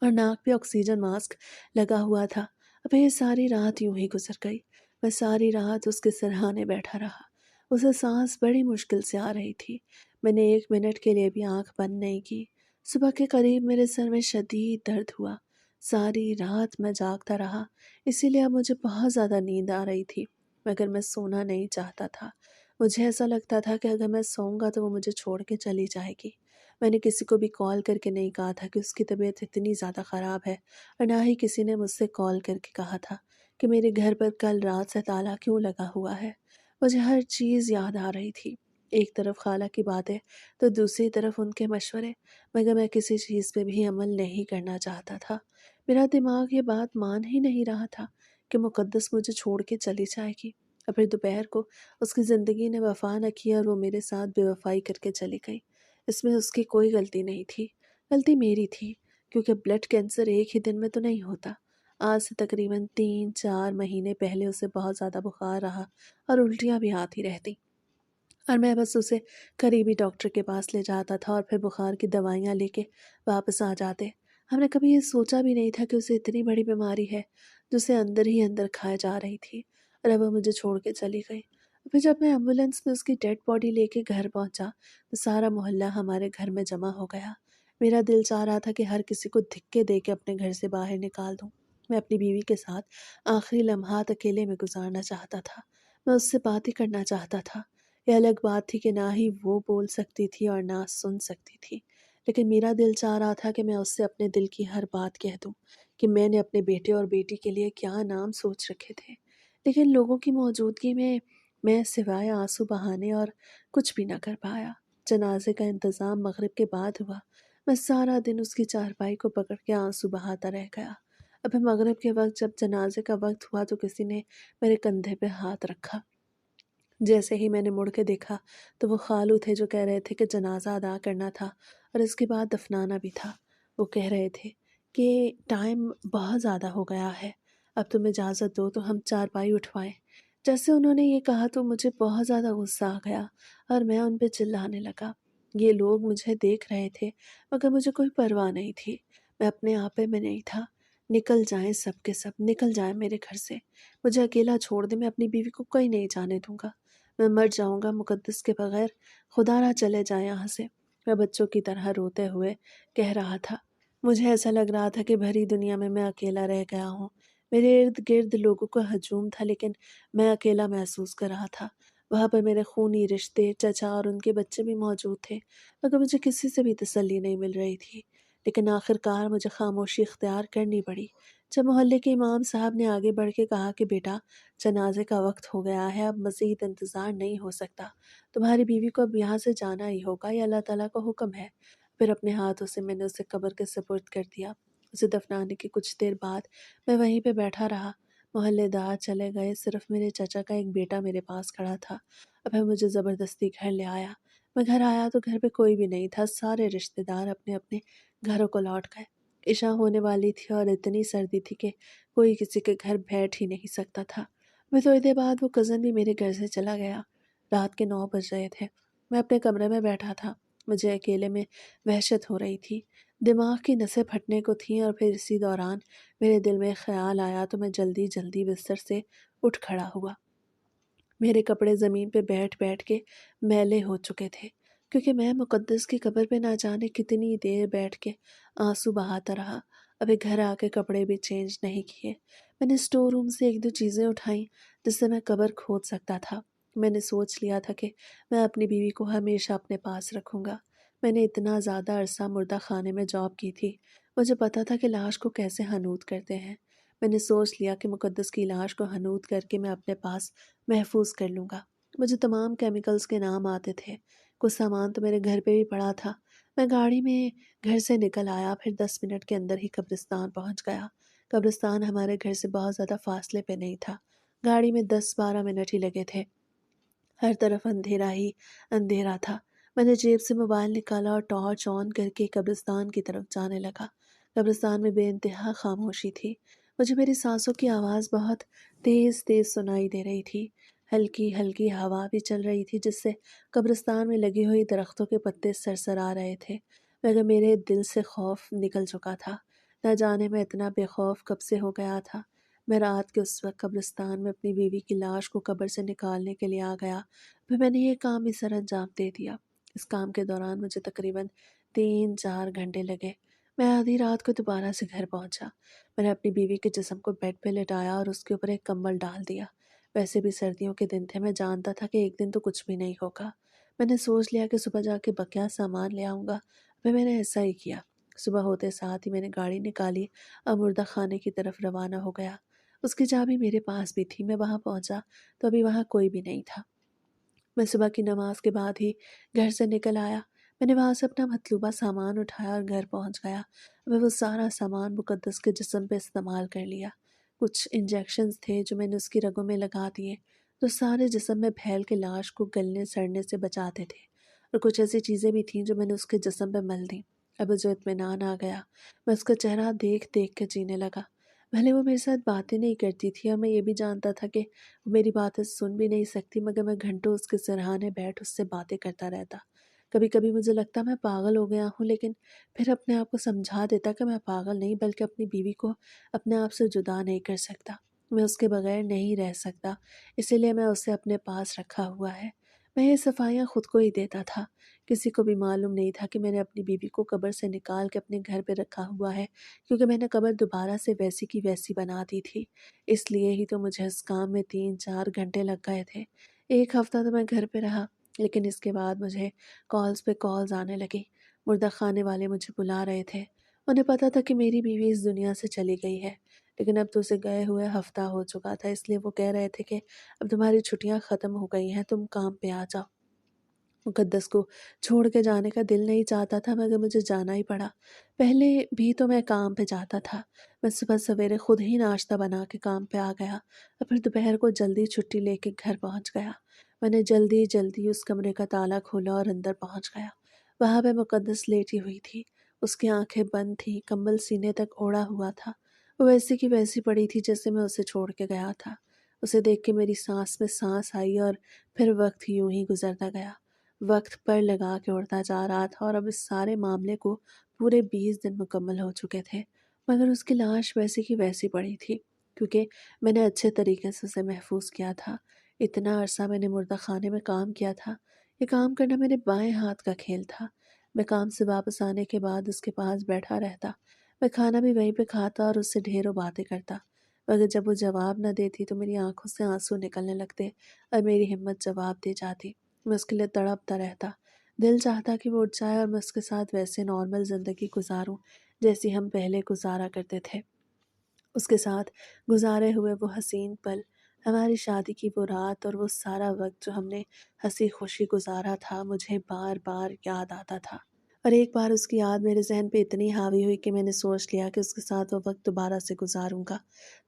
और नाक पे ऑक्सीजन मास्क लगा हुआ था। अब ये सारी रात यूं ही गुजर गई। मैं सारी रात उसके सिरहाने बैठा रहा। उसे सांस बड़ी मुश्किल से आ रही थी। मैंने 1 मिनट के लिए भी आंख बंद नहीं की। सुबह के करीब मेरे सर में शदीद दर्द हुआ। सारी रात मैं जागता रहा, इसीलिए अब मुझे बहुत ज़्यादा नींद आ रही थी, मगर मैं सोना नहीं चाहता था। मुझे ऐसा लगता था कि अगर मैं सोऊंगा तो वो मुझे छोड़ के चली जाएगी। मैंने किसी को भी कॉल करके नहीं कहा था कि उसकी तबीयत इतनी ज़्यादा ख़राब है, और ना ही किसी ने मुझसे कॉल करके कहा था कि मेरे घर पर कल रात से ताला क्यों लगा हुआ है। मुझे हर चीज़ याद आ रही थी। एक तरफ खाला की बातें तो दूसरी तरफ उनके मशवरे, मगर मैं किसी चीज़ पे भी अमल नहीं करना चाहता था। मेरा दिमाग ये बात मान ही नहीं रहा था कि मुक़द्दस मुझे छोड़ के चली जाएगी। और फिर दोपहर को उसकी ज़िंदगी ने वफ़ा न की और वो मेरे साथ बेवफ़ाई करके चली गई। इसमें उसकी कोई गलती नहीं थी, गलती मेरी थी, क्योंकि ब्लड कैंसर एक ही दिन में तो नहीं होता। आज से तकरीबन 3-4 महीने पहले उसे बहुत ज़्यादा बुखार रहा और उल्टियाँ भी आती रहती, और मैं बस उसे करीबी डॉक्टर के पास ले जाता था और फिर बुखार की दवाइयाँ लेके वापस आ जाते। हमने कभी ये सोचा भी नहीं था कि उसे इतनी बड़ी बीमारी है, जो उसे अंदर ही अंदर खाए जा रही थी, और अब वो मुझे छोड़ के चली गई। फिर जब मैं एम्बुलेंस में उसकी डेड बॉडी लेके घर पहुंचा, तो सारा मोहल्ला हमारे घर में जमा हो गया। मेरा दिल चाह रहा था कि हर किसी को धिक्के दे के अपने घर से बाहर निकाल दूं। मैं अपनी बीवी के साथ आखिरी लम्हात अकेले में गुजारना चाहता था। मैं उससे बातें करना चाहता था। ये अलग बात थी कि ना ही वो बोल सकती थी और ना सुन सकती थी, लेकिन मेरा दिल चाह रहा था कि मैं उससे अपने दिल की हर बात कह दूं, कि मैंने अपने बेटे और बेटी के लिए क्या नाम सोच रखे थे। लेकिन लोगों की मौजूदगी में मैं सिवाय आंसू बहाने और कुछ भी ना कर पाया। जनाजे का इंतज़ाम मगरिब के बाद हुआ। मैं सारा दिन उसकी चारपाई को पकड़ के आंसू बहाता रह गया। अब मगरिब के वक्त जब जनाजे का वक्त हुआ तो किसी ने मेरे कंधे पे हाथ रखा। जैसे ही मैंने मुड़ के देखा तो वो खालू थे, जो कह रहे थे कि जनाजा अदा करना था और इसके बाद दफनाना भी था। वो कह रहे थे कि टाइम बहुत ज़्यादा हो गया है, अब तुम इजाज़त दो तो हम चारपाई उठवाएं। जैसे उन्होंने ये कहा तो मुझे बहुत ज़्यादा गुस्सा आ गया और मैं उन पे चिल्लाने लगा। ये लोग मुझे देख रहे थे, मगर मुझे कोई परवाह नहीं थी। मैं अपने आपे में नहीं था। निकल जाएं सब के सब, निकल जाएं मेरे घर से। मुझे अकेला छोड़ दे, मैं अपनी बीवी को कहीं नहीं जाने दूंगा। मैं मर जाऊंगा मुकद्दस के बगैर, खुदा ना चले जाए यहाँ से। मैं बच्चों की तरह रोते हुए कह रहा था। मुझे ऐसा लग रहा था कि भरी दुनिया में मैं अकेला रह गया हूँ। मेरे इर्द गिर्द लोगों का हजूम था, लेकिन मैं अकेला महसूस कर रहा था। वहाँ पर मेरे खूनी रिश्ते, चचा और उनके बच्चे भी मौजूद थे, मगर मुझे किसी से भी तसल्ली नहीं मिल रही थी। लेकिन आखिरकार मुझे खामोशी इख्तियार करनी पड़ी। जब मोहल्ले के इमाम साहब ने आगे बढ़ के कहा कि बेटा, जनाजे का वक्त हो गया है, अब मज़ीद इंतज़ार नहीं हो सकता। तुम्हारी बीवी को अब यहाँ से जाना ही होगा, ये अल्लाह ताला का हुक्म है। फिर अपने हाथों से मैंने उसे कब्र के सुपुर्द कर दिया। उसे दफनाने के कुछ देर बाद मैं वहीं पे बैठा रहा। मोहल्लेदार चले गए, सिर्फ मेरे चाचा का एक बेटा मेरे पास खड़ा था। अब वह मुझे ज़बरदस्ती घर ले आया। मैं घर आया तो घर पे कोई भी नहीं था। सारे रिश्तेदार अपने अपने घरों को लौट गए। इशा होने वाली थी और इतनी सर्दी थी कि कोई किसी के घर बैठ ही नहीं सकता था। मैं थोड़ी देर बाद वो कज़न भी मेरे घर से चला गया। रात के 9 बज रहे थे। मैं अपने कमरे में बैठा था। मुझे अकेले में वहशत हो रही थी। दिमाग की नसें फटने को थीं, और फिर इसी दौरान मेरे दिल में ख़्याल आया तो मैं जल्दी जल्दी बिस्तर से उठ खड़ा हुआ। मेरे कपड़े ज़मीन पे बैठ बैठ के मैले हो चुके थे, क्योंकि मैं मुक़द्दस की कब्र पे ना जाने कितनी देर बैठ के आंसू बहाता रहा। अभी घर आके कपड़े भी चेंज नहीं किए। मैंने स्टोर रूम से 1-2 चीज़ें उठाई जिससे मैं कब्र खोद सकता था। मैंने सोच लिया था कि मैं अपनी बीवी को हमेशा अपने पास रखूँगा। मैंने इतना ज़्यादा अरसा मुर्दा खाने में जॉब की थी, मुझे पता था कि लाश को कैसे हनूत करते हैं। मैंने सोच लिया कि मुक़द्दस की लाश को हनूत करके मैं अपने पास महफूज कर लूँगा। मुझे तमाम केमिकल्स के नाम आते थे। कुछ सामान तो मेरे घर पे भी पड़ा था। मैं गाड़ी में घर से निकल आया, फिर 10 मिनट के अंदर ही कब्रिस्तान पहुँच गया। कब्रिस्तान हमारे घर से बहुत ज़्यादा फासले पे नहीं था। गाड़ी में 10-12 मिनट ही लगे थे। हर तरफ अंधेरा ही अंधेरा था। मैंने जेब से मोबाइल निकाला और टॉर्च ऑन करके कब्रिस्तान की तरफ जाने लगा। कब्रिस्तान में बेइंतहा खामोशी थी। मुझे मेरी सांसों की आवाज़ बहुत तेज़ तेज़ सुनाई दे रही थी। हल्की हल्की हवा भी चल रही थी, जिससे कब्रिस्तान में लगी हुई दरख्तों के पत्ते सरसरा रहे थे। मगर मेरे दिल से खौफ निकल चुका था। न जाने मैं इतना बेखौफ कब से हो गया था। मैं रात के उस वक्त कब्रिस्तान में अपनी बीवी की लाश को कब्र से निकालने के लिए आ गया। फिर मैंने ये काम भी सर अंजाम दे दिया। اس کام کے دوران مجھے تقریباً 3-4 گھنٹے لگے۔ میں آدھی رات کو دوبارہ سے گھر پہنچا۔ میں نے اپنی بیوی کے جسم کو بیڈ پہ لٹایا اور اس کے اوپر ایک کمبل ڈال دیا۔ ویسے بھی سردیوں کے دن تھے، میں جانتا تھا کہ ایک دن تو کچھ بھی نہیں ہوگا۔ میں نے سوچ لیا کہ صبح جا کے بقیہ سامان لے آؤں گا۔ میں نے ایسا ہی کیا۔ صبح ہوتے ساتھ ہی میں نے گاڑی نکالی اور مردہ خانے کی طرف روانہ ہو گیا۔ اس کی چابی میرے پاس بھی تھی۔ میں وہاں پہنچا تو ابھی وہاں کوئی بھی نہیں تھا۔ میں صبح کی نماز کے بعد ہی گھر سے نکل آیا۔ میں نے وہاں سے اپنا مطلوبہ سامان اٹھایا اور گھر پہنچ گیا۔ میں وہ سارا سامان مقدس کے جسم پہ استعمال کر لیا۔ کچھ انجیکشنز تھے جو میں نے اس کی رگوں میں لگا دیے، جو سارے جسم میں پھیل کے لاش کو گلنے سڑنے سے بچاتے تھے، اور کچھ ایسی چیزیں بھی تھیں جو میں نے اس کے جسم پہ مل دیں۔ اب مجھے اطمینان آ گیا۔ میں اس کا چہرہ دیکھ دیکھ کے جینے لگا۔ بھلے وہ میرے ساتھ باتیں نہیں کرتی تھی اور میں یہ بھی جانتا تھا کہ وہ میری باتیں سن بھی نہیں سکتی، مگر میں گھنٹوں اس کے سرہانے بیٹھ اس سے باتیں کرتا رہتا۔ کبھی کبھی مجھے لگتا میں پاگل ہو گیا ہوں، لیکن پھر اپنے آپ کو سمجھا دیتا کہ میں پاگل نہیں بلکہ اپنی بیوی کو اپنے آپ سے جدا نہیں کر سکتا۔ میں اس کے بغیر نہیں رہ سکتا، اسی لیے میں اسے اپنے پاس رکھا ہوا ہے۔ میں یہ صفائیاں خود کو ہی دیتا تھا۔ کسی کو بھی معلوم نہیں تھا کہ میں نے اپنی بیوی کو قبر سے نکال کے اپنے گھر پہ رکھا ہوا ہے، کیونکہ میں نے قبر دوبارہ سے ویسی کی ویسی بنا دی تھی۔ اس لیے ہی تو مجھے اس کام میں 3-4 گھنٹے لگ گئے تھے۔ ایک ہفتہ تو میں گھر پہ رہا، لیکن اس کے بعد مجھے کالز پہ کالز آنے لگی۔ مردہ خانے والے مجھے بلا رہے تھے۔ انہیں پتا تھا کہ میری بیوی اس دنیا سے چلی گئی ہے، لیکن اب تو اسے گئے ہوئے ہفتہ ہو چکا تھا، اس لیے وہ کہہ رہے تھے کہ اب تمہاری چھٹیاں ختم ہو گئی ہیں، تم کام پہ آ جاؤ۔ مقدس کو چھوڑ کے جانے کا دل نہیں چاہتا تھا، مگر مجھے جانا ہی پڑا۔ پہلے بھی تو میں کام پہ جاتا تھا۔ میں صبح سویرے خود ہی ناشتہ بنا کے کام پہ آ گیا اور پھر دوپہر کو جلدی چھٹی لے کے گھر پہنچ گیا۔ میں نے جلدی جلدی اس کمرے کا تالا کھولا اور اندر پہنچ گیا۔ وہاں پہ مقدس لیٹی ہوئی تھی۔ اس کی آنکھیں بند تھیں، کمبل سینے تک اوڑھا ہوا تھا۔ وہ ویسی کی ویسی پڑی تھی جیسے میں اسے چھوڑ کے گیا تھا۔ اسے دیکھ کے میری سانس میں سانس آئی اور پھر وقت یوں ہی گزرتا گیا۔ وقت پر لگا کے اڑتا جا رہا تھا اور اب اس سارے معاملے کو پورے 20 دن مکمل ہو چکے تھے، مگر اس کی لاش ویسی کی ویسی پڑی تھی، کیونکہ میں نے اچھے طریقے سے اسے محفوظ کیا تھا۔ اتنا عرصہ میں نے مردہ خانے میں کام کیا تھا۔ یہ کام کرنا میرے بائیں ہاتھ کا کھیل تھا۔ میں کام سے واپس آنے کے بعد اس کے پاس بیٹھا رہتا۔ میں کھانا بھی وہیں پہ کھاتا اور اس سے ڈھیروں باتیں کرتا، مگر جب وہ جواب نہ دیتی تو میری آنکھوں سے آنسو نکلنے لگتے اور میری ہمت جواب دے جاتی۔ میں اس کے لیے تڑپتا رہتا۔ دل چاہتا کہ وہ اٹھ جائے اور میں اس کے ساتھ ویسے نارمل زندگی گزاروں جیسی ہم پہلے گزارا کرتے تھے۔ اس کے ساتھ گزارے ہوئے وہ حسین پل، ہماری شادی کی وہ رات اور وہ سارا وقت جو ہم نے ہنسی خوشی گزارا تھا، مجھے بار بار یاد آتا تھا۔ اور ایک بار اس کی یاد میرے ذہن پہ اتنی حاوی ہوئی کہ میں نے سوچ لیا کہ اس کے ساتھ وہ وقت دوبارہ سے گزاروں گا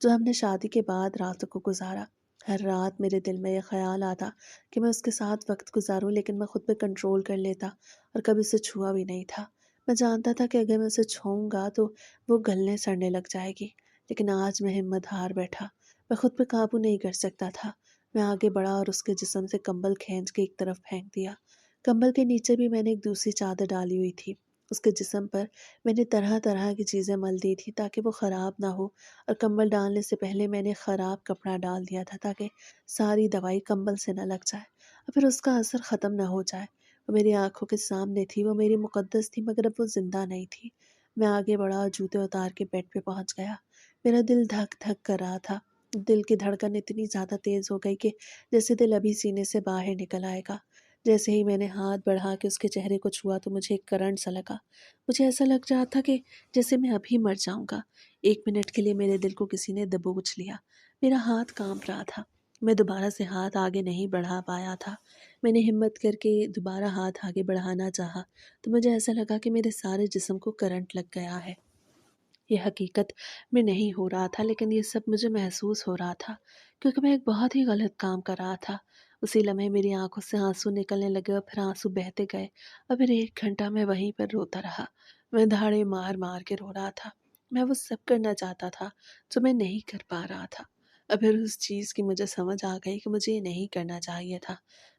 جو ہم نے شادی کے بعد راتوں کو گزارا۔ ہر رات میرے دل میں یہ خیال آتا کہ میں اس کے ساتھ وقت گزاروں، لیکن میں خود پہ کنٹرول کر لیتا اور کبھی اسے چھوا بھی نہیں تھا۔ میں جانتا تھا کہ اگر میں اسے چھوؤں گا تو وہ گلنے سڑنے لگ جائے گی، لیکن آج میں ہمت ہار بیٹھا۔ میں خود پہ قابو نہیں کر سکتا تھا۔ میں آگے بڑھا اور اس کے جسم سے کمبل کھینچ کے ایک طرف پھینک دیا۔ کمبل کے نیچے بھی میں نے ایک دوسری چادر ڈالی ہوئی تھی۔ اس کے جسم پر میں نے طرح طرح کی چیزیں مل دی تھی تاکہ وہ خراب نہ ہو، اور کمبل ڈالنے سے پہلے میں نے خراب کپڑا ڈال دیا تھا تاکہ ساری دوائی کمبل سے نہ لگ جائے اور پھر اس کا اثر ختم نہ ہو جائے۔ وہ میری آنکھوں کے سامنے تھی، وہ میری مقدس تھی، مگر اب وہ زندہ نہیں تھی۔ میں آگے بڑھا اور جوتے اتار کے بیڈ پہ پہنچ گیا۔ میرا دل دھک دھک کر رہا تھا۔ دل کی دھڑکن اتنی زیادہ تیز ہو گئی کہ جیسے دل ابھی سینے سے باہر نکل آئے گا۔ جیسے ہی میں نے ہاتھ بڑھا کے اس کے چہرے کو چھوا تو مجھے ایک کرنٹ سا لگا۔ مجھے ایسا لگ رہا تھا کہ جیسے میں ابھی مر جاؤں گا۔ 1 منٹ کے لیے میرے دل کو کسی نے دبوچ لیا۔ میرا ہاتھ کانپ رہا تھا۔ میں دوبارہ سے ہاتھ آگے نہیں بڑھا پایا تھا۔ میں نے ہمت کر کے دوبارہ ہاتھ آگے بڑھانا چاہا تو مجھے ایسا لگا کہ میرے سارے جسم کو کرنٹ لگ گیا ہے۔ یہ حقیقت میں نہیں ہو رہا تھا، لیکن یہ سب مجھے محسوس ہو رہا تھا کیونکہ میں ایک بہت ہی غلط کام کر رہا تھا۔ اسی لمحے میری آنکھوں سے آنسو نکلنے لگے اور پھر آنسو بہتے گئے اور پھر 1 گھنٹہ میں وہیں پر روتا رہا۔ میں دھاڑے مار مار کے رو رہا تھا۔ میں وہ سب کرنا چاہتا تھا جو میں نہیں کر پا رہا تھا، اور پھر اس چیز کی مجھے سمجھ آ گئی کہ مجھے یہ نہیں کرنا چاہیے تھا۔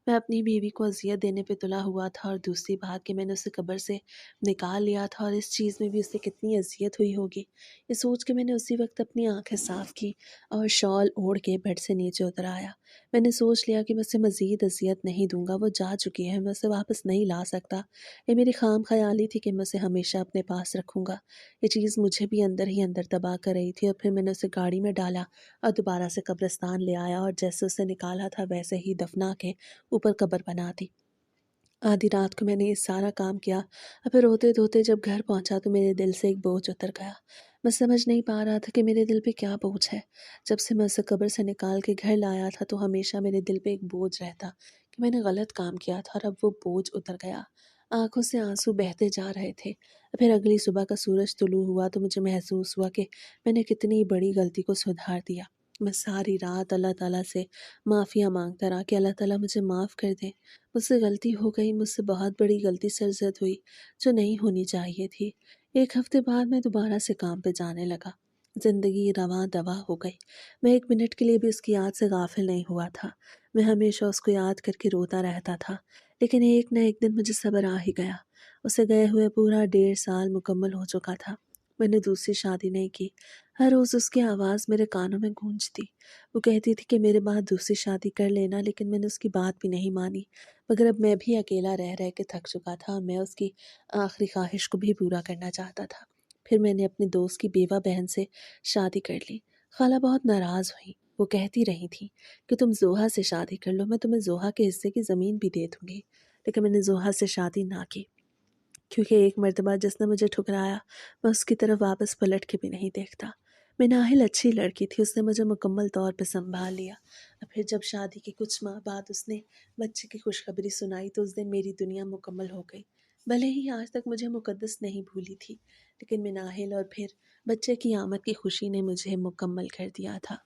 मैं अपनी बीवी को अज़ियत देने पे तुला हुआ था और दूसरी भाग के मैंने उसे कब्र से निकाल लिया था, और इस चीज़ में भी उसे कितनी अज़ियत हुई होगी। ये सोच के मैंने उसी वक़्त अपनी आँखें साफ़ की और शॉल ओढ़ के बेड से नीचे उतर आया। मैंने सोच लिया कि मैं उसे मज़ीद अज़ियत नहीं दूँगा, वो जा चुकी है, मैं उसे वापस नहीं ला सकता। ये मेरी ख़ामख़याली थी कि मैं उसे हमेशा अपने पास रखूँगा। ये चीज़ मुझे भी अंदर ही अंदर तबाह कर रही थी, और फिर मैंने उसे गाड़ी में डाला और दोबारा से कब्रिस्तान ले आया, और जैसे उसे निकाला था वैसे ही दफ़ना के ऊपर कब्र बना दी। आधी रात को मैंने ये सारा काम किया, और फिर रोते-धोते जब घर पहुँचा तो मेरे दिल से एक बोझ उतर गया। मैं समझ नहीं पा रहा था कि मेरे दिल पे क्या बोझ है। जब से मैं उसे कब्र से निकाल के घर लाया था तो हमेशा मेरे दिल पे एक बोझ रहता कि मैंने गलत काम किया था, और अब वो बोझ उतर गया। आँखों से आँसू बहते जा रहे थे। फिर अगली सुबह का सूरज तुलू हुआ तो मुझे महसूस हुआ कि मैंने कितनी बड़ी गलती को सुधार दिया। मैं सारी रात अल्लाह ताला से माफ़िया माँगता रहा कि अल्लाह ताला मुझे माफ़ कर दे। मुझसे गलती हो गई, मुझसे बहुत बड़ी गलती सरज़द हुई, जो नहीं होनी चाहिए थी। 1 हफ़्ते बाद मैं दोबारा से काम पे जाने लगा। ज़िंदगी रवां-दवां हो गई। मैं 1 मिनट के लिए भी उसकी याद से गाफ़िल नहीं हुआ था। मैं हमेशा उसको याद करके रोता रहता था। लेकिन एक न एक दिन मुझे सब्र आ ही गया। उसे गए हुए पूरा 1.5 साल मुकम्मल हो चुका था। मैंने दूसरी शादी नहीं की। हर रोज़ उसकी आवाज़ मेरे कानों में गूंजती। वो कहती थी कि मेरे बाद दूसरी शादी कर लेना, लेकिन मैंने उसकी बात भी नहीं मानी। मगर अब मैं भी अकेला रह रह के थक चुका था, और मैं उसकी आखिरी ख्वाहिश को भी पूरा करना चाहता था। फिर मैंने अपने दोस्त की बेवा बहन से शादी कर ली। खाला बहुत नाराज़ हुई। वो कहती रही थी कि तुम ज़ोहा से शादी कर लो, मैं तुम्हें ज़ोहा के हिस्से की ज़मीन भी दे दूँगी। लेकिन मैंने ज़ोहा से शादी ना की, क्योंकि एक मर्तबा जिसने मुझे ठुकराया, मैं उसकी तरफ वापस पलट के भी नहीं देखता। नाहिल अच्छी लड़की थी, उसने मुझे मुकम्मल तौर पे सँभाल लिया। और फिर जब शादी के कुछ माह बाद उसने बच्चे की खुशखबरी सुनाई तो उस दिन मेरी दुनिया मुकम्मल हो गई। भले ही आज तक मुझे मुक़द्दस नहीं भूली थी, लेकिन मिनाहिल और फिर बच्चे की आमद की खुशी ने मुझे मुकम्मल कर दिया था।